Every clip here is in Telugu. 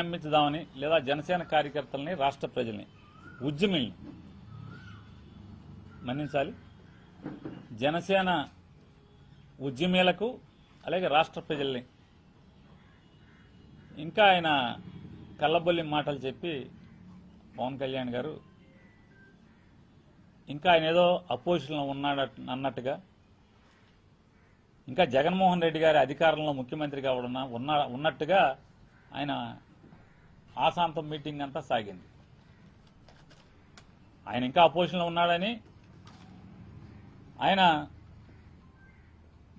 నమ్మించుదామని లేదా జనసేన కార్యకర్తల్ని రాష్ట్ర ప్రజల్ని ఉద్యమిల్ని మన్నించాలి. జనసేన ఉద్యమీలకు అలాగే రాష్ట్ర ప్రజల్ని ఇంకా ఆయన కళ్ళబొల్లి మాటలు చెప్పి పవన్ కళ్యాణ్ గారు ఇంకా ఆయన ఏదో అపోజిషన్లో ఉన్నాడు అన్నట్టుగా ఇంకా జగన్మోహన్ రెడ్డి గారి అధికారంలో ముఖ్యమంత్రిగా ఉన్నట్టుగా ఆయన ఆశాంతం మీటింగ్ అంతా సాగింది. ఆయన ఇంకా అపోజిషన్లో ఉన్నాడని ఆయన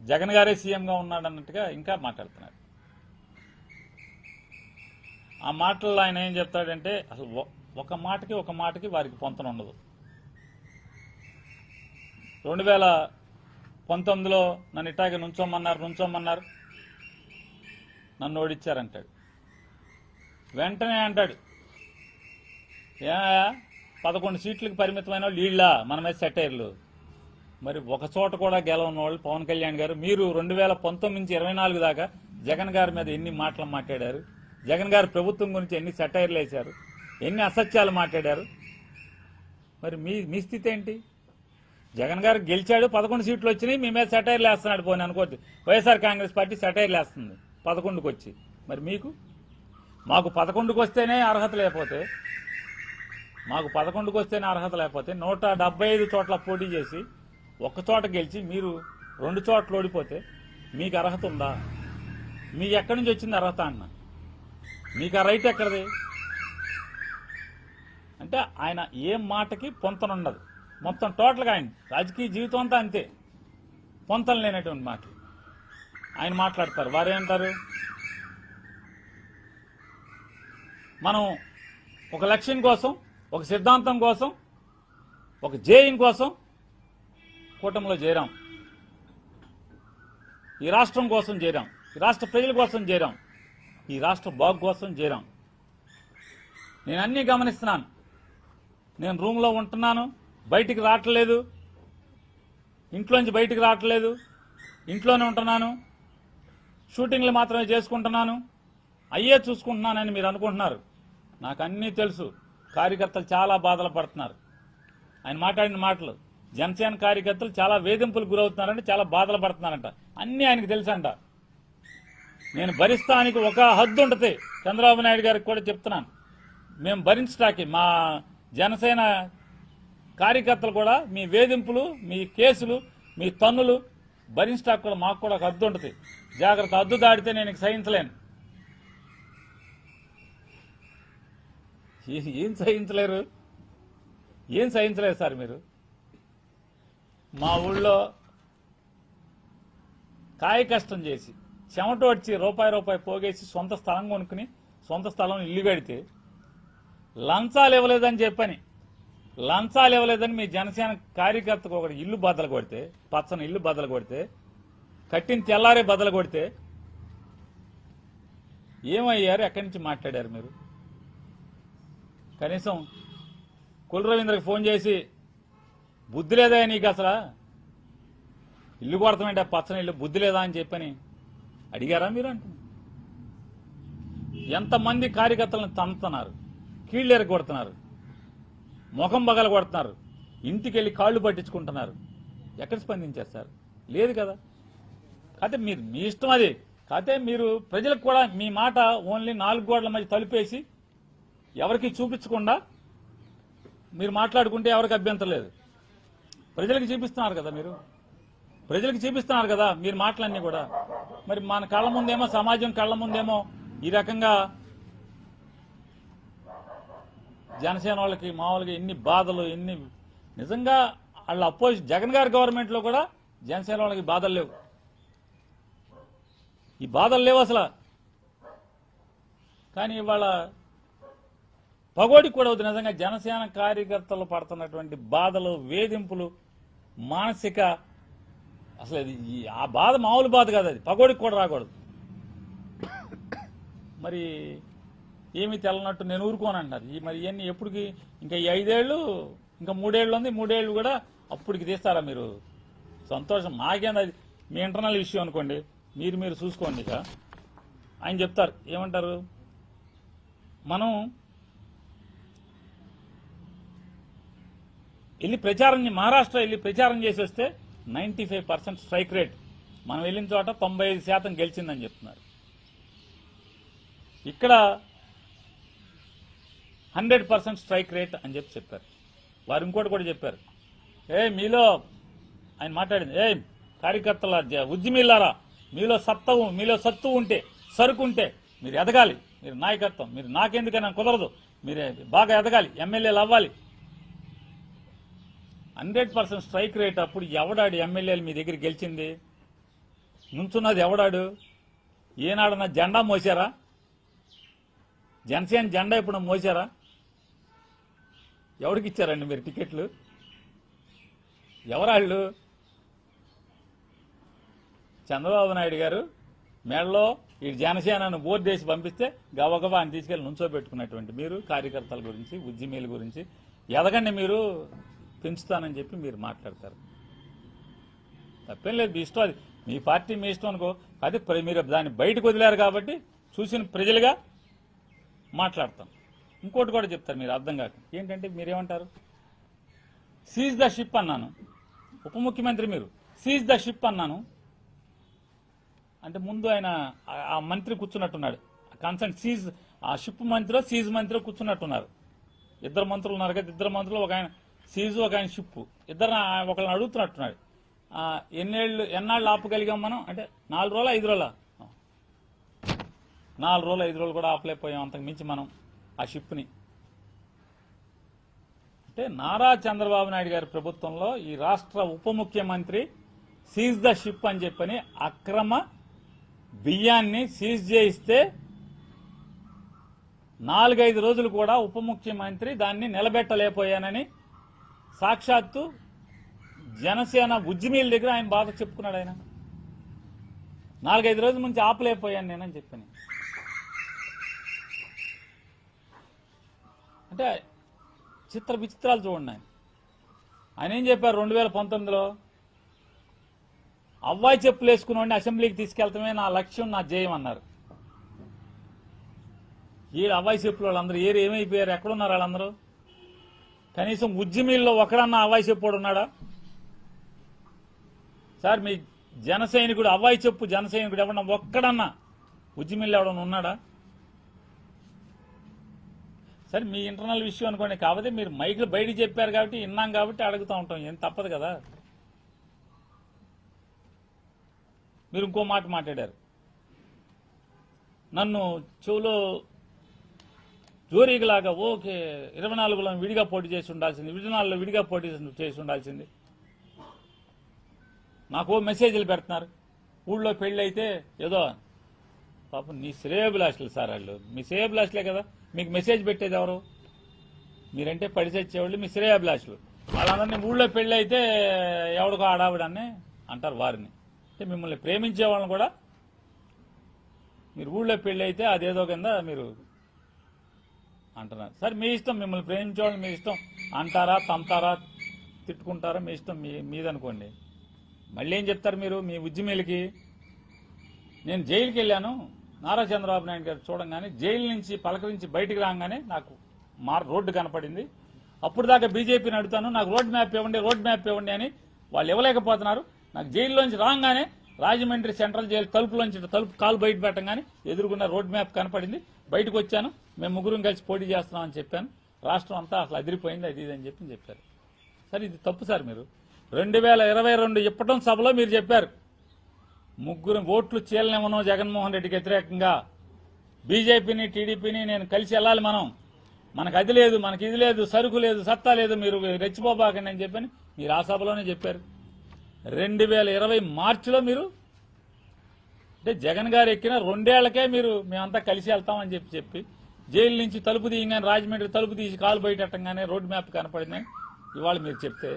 జగన్ గారే సీఎంగా ఉన్నాడన్నట్టుగా ఇంకా మాట్లాడుతున్నారు. ఆ మాటల్లో ఆయన ఏం చెప్తాడంటే అసలు ఒక మాటకి వారికి పొంతన ఉండదు. 2019లో నన్ను ఇట్టాగే నుంచోమన్నారు నన్ను ఓడించారంటాడు. వెంటనే అంటాడు 11 సీట్లకు పరిమితమైన వాళ్ళు వీళ్ళ మన మీద సెటైర్లు. మరి ఒక చోట కూడా గెలవని వాళ్ళు పవన్ కళ్యాణ్ గారు మీరు 2019 నుంచి 24 దాకా జగన్ గారి మీద ఎన్ని మాటలు మాట్లాడారు, జగన్ గారి ప్రభుత్వం గురించి ఎన్ని సెటైర్లు వేశారు, ఎన్ని అసత్యాలు మాట్లాడారు. మరి మీ స్థితి ఏంటి? జగన్ గారు గెలిచాడు, 11 సీట్లు వచ్చినాయి, మీ మీద సెటైర్లు వేస్తున్నాడు. పోనీ అనుకోద్ది వైఎస్ఆర్ కాంగ్రెస్ పార్టీ సెటైర్లు వేస్తుంది 11కి వచ్చి. మరి మాకు 11కి వస్తేనే అర్హత లేకపోతే 175 చోట్ల పోటీ చేసి ఒక్క చోట గెలిచి మీరు 2 చోట్ల ఓడిపోతే మీకు అర్హత ఉందా? మీకు ఎక్కడి నుంచి వచ్చింది అర్హత అన్న? మీకు ఆ రైట్ ఎక్కడిది? అంటే ఆయన ఏ మాటకి పొంతనుండదు. మొత్తం టోటల్గా ఆయన రాజకీయ జీవితం అంతా అంతే, పొంతన లేనటువంటి మాటలు ఆయన మాట్లాడతారు. వారేంటారు, మనం ఒక లక్ష్యం కోసం, ఒక సిద్ధాంతం కోసం, ఒక జేయం కోసం కూటమిలో చేరాం, ఈ రాష్ట్రం కోసం చేరాం, ఈ రాష్ట్ర ప్రజల కోసం చేరాం, ఈ రాష్ట్ర బాగు కోసం చేరాం. నేను అన్నీ గమనిస్తున్నాను. నేను రూమ్లో ఉంటున్నాను, బయటికి రావట్లేదు, ఇంట్లోంచి బయటికి రావట్లేదు, ఇంట్లోనే ఉంటున్నాను, షూటింగ్లు మాత్రమే చేసుకుంటున్నాను, అయ్యే చూసుకుంటున్నానని మీరు అనుకుంటున్నారు. నాకు అన్నీ తెలుసు. కార్యకర్తలు చాలా బాధలు పడుతున్నారు. ఆయన మాట్లాడిన మాటలు జనసేన కార్యకర్తలు చాలా వేధింపులకు గురవుతున్నారంటే, చాలా బాధలు పడుతున్నారంట. అన్నీ ఆయనకు తెలుసంట. నేను భరిస్తానికి ఒక హద్దు ఉంటుంది. చంద్రబాబు నాయుడు గారికి కూడా చెప్తున్నాను, మేము భరించడానికి మా జనసేన కార్యకర్తలు కూడా మీ వేధింపులు, మీ కేసులు, మీ తన్నులు భరించడానికి కూడా మాకు కూడా ఒక హద్దు ఉంటుంది. జాగ్రత్త, హద్దు దాడితే నేను సహించలేను. ఏం సహించలేరు సార్ మీరు? మా ఊళ్ళో కాయ కష్టం చేసి చెమట వచ్చి రూపాయి పోగేసి సొంత స్థలం కొనుక్కుని సొంత స్థలం ఇల్లు కడితే లంచాలు ఇవ్వలేదని మీ జనసేన కార్యకర్తకు ఒకటి ఇల్లు బద్దలు కొడితే, పచ్చని ఇల్లు బద్దలు కొడితే, కట్టిన తెల్లారే బద్దలు కొడితే ఏమయ్యారు? ఎక్కడి నుంచి మాట్లాడారు మీరు? కనీసం కుల రవీంద్రకి ఫోన్ చేసి బుద్ధి లేదా నీకు, అసలు ఇల్లు కొడతామంటే పచ్చని ఇల్లు బుద్ధి లేదా అని చెప్పని అడిగారా మీరు? అంటున్నారు. ఎంతమంది కార్యకర్తలను తంతున్నారు, కీళ్ళు ఎరగొడుతున్నారు, ముఖం బగల కొడుతున్నారు, ఇంటికి వెళ్ళి కాళ్ళు పట్టించుకుంటున్నారు. ఎక్కడ స్పందించారు సార్? లేదు కదా. కాకపోతే మీరు మీ ఇష్టం అది. కాకపోతే మీరు ప్రజలకు కూడా మీ మాట ఓన్లీ 4 గోడల మధ్య తలుపేసి ఎవరికి చూపించకుండా మీరు మాట్లాడుకుంటే ఎవరికి అభ్యంతరం లేదు. ప్రజలకు చూపిస్తున్నారు కదా మీరు, మీరు మాటలన్నీ కూడా. మరి మన కళ్ళ ముందేమో, సమాజం కళ్ళ ముందేమో ఈ రకంగా జనసేన వాళ్ళకి మామూలుగా ఎన్ని బాధలు, ఎన్ని నిజంగా వాళ్ళ జగన్ గారి గవర్నమెంట్లో కూడా జనసేన వాళ్ళకి బాధలు లేవు. ఈ బాధలు లేవు అసలు. కానీ ఇవాళ పగోడికి కూడా అవుతుంది. నిజంగా జనసేన కార్యకర్తలు పడుతున్నటువంటి బాధలు, వేధింపులు, మానసిక, అసలు ఆ బాధ మామూలు బాధ కాదు. అది పగోడికి కూడా రాకూడదు. మరి ఏమీ తెల్లనట్టు నేను ఊరుకోనంటున్నారు. మరి ఇవన్నీ ఎప్పటికి? ఇంకా ఈ 5 ఏళ్ళు, ఇంకా 3 ఏళ్ళు ఉంది. 3 ఏళ్ళు కూడా అప్పటికి తీస్తారా మీరు? సంతోషం. మాకేంది, మీ ఇంటర్నల్ విషయం అనుకోండి, మీరు చూసుకోండి. ఇక ఆయన చెప్తారు, ఏమంటారు, మనం వెళ్ళి మహారాష్ట్ర వెళ్ళి ప్రచారం చేసి వస్తే 95% స్ట్రైక్ రేట్, మనం వెళ్ళిన చోట 95% గెలిచిందని చెప్తున్నారు. ఇక్కడ 100% స్ట్రైక్ రేట్ అని చెప్పారు. వారు ఇంకోటి కూడా చెప్పారు, మీలో ఆయన మాట్లాడింది, కార్యకర్తల ఉద్యమిల్లారా, మీలో సత్తు ఉంటే, సరుకు ఉంటే మీరు ఎదగాలి, మీరు నాయకత్వం, మీరు నాకెందుకైనా కుదరదు, మీరు బాగా ఎదగాలి, ఎమ్మెల్యేలు అవ్వాలి. 100% స్ట్రైక్ రేట్. అప్పుడు ఎవడాడు ఎమ్మెల్యేలు మీ దగ్గర గెలిచింది? నుంచున్నది ఎవడాడు? ఏనాడన్నా జెండా మోసారా? జనసేన జెండా ఇప్పుడు మోసారా? ఎవరికి ఇచ్చారండి మీరు టికెట్లు? ఎవరాళ్ళు? చంద్రబాబు నాయుడు గారు మేడలో ఈ జనసేనను బోర్డు వేసి పంపిస్తే గబగబా అని తీసుకెళ్లి నుంచోబెట్టుకున్నటువంటి మీరు కార్యకర్తల గురించి, ఉద్యమీల గురించి ఎదగండి, మీరు పెంచుతానని చెప్పి మీరు మాట్లాడతారు. తప్పేం లేదు, మీ ఇష్టం, అది మీ పార్టీ మీ ఇష్టం అనుకో. అదే మీరు దాన్ని బయటకు వదిలేరు కాబట్టి చూసిన ప్రజలుగా మాట్లాడతాం. ఇంకోటి కూడా చెప్తారు మీరు అర్థం కాక. ఏంటంటే మీరేమంటారు? సీజ్ ద షిప్ అన్నాను, ఉప ముఖ్యమంత్రి మీరు సీజ్ ద షిప్ అన్నాను అంటే ముందు ఆయన ఆ మంత్రి కూర్చున్నట్టున్నాడు, కన్సర్న్ సీజ్, ఆ షిప్ మంత్రిలో సీజ్ మంత్రిలో కూర్చున్నట్టున్నారు. ఇద్దరు మంత్రులు ఉన్నారు కదా, ఇద్దరు మంత్రులు, ఒక ఆయన సీజు ఒక ఆయన షిప్పు, ఇద్దరు ఒకళ్ళని అడుగుతున్నట్టున్నాడు. ఎన్నాళ్ళు ఆపగలిగాం మనం అంటే 4 రోజులు 5 రోజుల 4 రోజులు 5 రోజులు కూడా ఆపలేకపోయాం అంతకు మించి మనం ఆ షిప్ని. అంటే నారా చంద్రబాబు నాయుడు గారి ప్రభుత్వంలో ఈ రాష్ట్ర ఉప ముఖ్యమంత్రి సీజ్ ద షిప్ అని చెప్పని అక్రమ బియ్యాన్ని సీజ్ చేయిస్తే 4-5 రోజులు కూడా ఉప ముఖ్యమంత్రి దాన్ని నిలబెట్టలేకపోయానని సాక్షాత్తు జనసేన ఉద్యమీల దగ్గర ఆయన బాధ చెప్పుకున్నాడు. ఆయన 4-5 రోజుల నుంచి ఆపలేకపోయాను నేనని చెప్పాను. అంటే చిత్ర విచిత్రాలు చూడండి. ఆయన ఏం చెప్పారు 2019లో? అవ్వాయి చెప్పులు వేసుకుని అసెంబ్లీకి తీసుకెళ్తామే నా లక్ష్యం, నా జయం అన్నారు. ఏడు అవ్వాయి చెప్పులు వాళ్ళందరూ ఏమైపోయారు? ఎక్కడున్నారు వాళ్ళందరూ? కనీసం ఉద్యమీల్లో ఒకడన్నా అవ్వాయి చెప్పుడు ఉన్నాడా? సార్ మీ జన సైనికుడు అవ్వాయి చెప్పు జన సైనికుడు ఎవడన్నా ఒక్కడన్నా ఉద్యమీల్లో ఎవడన్నా ఉన్నాడా? సరే మీ ఇంటర్నల్ విషయం అనుకోండి, కాకపోతే మీరు మైకులు బయటికి చెప్పారు కాబట్టి విన్నాం కాబట్టి అడుగుతూ ఉంటాం, ఏం తప్పదు కదా. మీరు ఇంకో మాట మాట్లాడారు, నన్ను చెవులో జోరీగలాగా 24లో విడిగా పోటీ చేసి ఉండాల్సింది, 24లో విడిగా పోటీ చేసి ఉండాల్సింది. నాకు మెసేజ్లు పెడుతున్నారు, ఊళ్ళో పెళ్లి అయితే ఏదో పాపం నీ శ్రేయోభిలాషులు సార్ వాళ్ళు, మీ శ్రేయోభిలాషులే కదా, మీకు మెసేజ్ పెట్టేది ఎవరు? మీరంటే పడిసచ్చేవాళ్ళు మీ శ్రేయోభిలాషులు. వాళ్ళందరినీ ఊళ్ళో పెళ్లి అయితే ఎవడికో ఆడావిడని అంటారు వారిని. అంటే మిమ్మల్ని ప్రేమించే వాళ్ళని కూడా మీరు ఊళ్ళో పెళ్లి అయితే అదేదో కింద మీరు అంటున్నారు. సరే మీ ఇష్టం, మిమ్మల్ని ప్రేమించే వాళ్ళని మీ ఇష్టం అంటారా, తంతారా, తిట్టుకుంటారా, మీ ఇష్టం, మీదనుకోండి. మళ్ళీ ఏం చెప్తారు మీరు మీ ఉద్యమీలకి? నేను జైలుకి వెళ్ళాను, నారా చంద్రబాబు నాయుడు గారు చూడంగానే జైలు నుంచి పలకరించి బయటికి రాగానే నాకు రోడ్డు కనపడింది. అప్పుడు దాకా బీజేపీని అడుగుతాను, నాకు రోడ్ మ్యాప్ ఇవ్వండి అని వాళ్ళు ఇవ్వలేకపోతున్నారు. నాకు జైల్లోంచి రాగానే రాజమండ్రి సెంట్రల్ జైలు తలుపు కాలు బయట పెట్టగానే ఎదురుగున్న రోడ్ మ్యాప్ కనపడింది, బయటకు వచ్చాను, మేము ముగ్గురం కలిసి పోటీ చేస్తున్నామని చెప్పాను. రాష్ట్రం అంతా అసలు అదిరిపోయింది, అది ఇది అని చెప్పారు. సరే ఇది తప్పు సార్. మీరు 2022 ఇప్పటం సభలో మీరు చెప్పారు, ముగ్గురు ఓట్లు చీలనివ్వను జగన్మోహన్ రెడ్డికి వ్యతిరేకంగా, బీజేపీని టీడీపీని నేను కలిసి వెళ్ళాలి, మనకు అది లేదు, మనకి ఇది లేదు, సరుకు లేదు, సత్తా లేదు, మీరు రెచ్చిపోబాకండి అని చెప్పని మీరు ఆ సభలోనే చెప్పారు. 2020 మార్చిలో మీరు అంటే జగన్ గారు ఎక్కిన 2 ఏళ్లకే మీరు మేమంతా కలిసి వెళ్తామని చెప్పి జైలు నుంచి తలుపు తీయగానే రాజమండ్రి తలుపు తీసి కాలు బయటట్టంగానే రోడ్ మ్యాప్ కనపడిందని ఇవాళ మీరు చెప్తే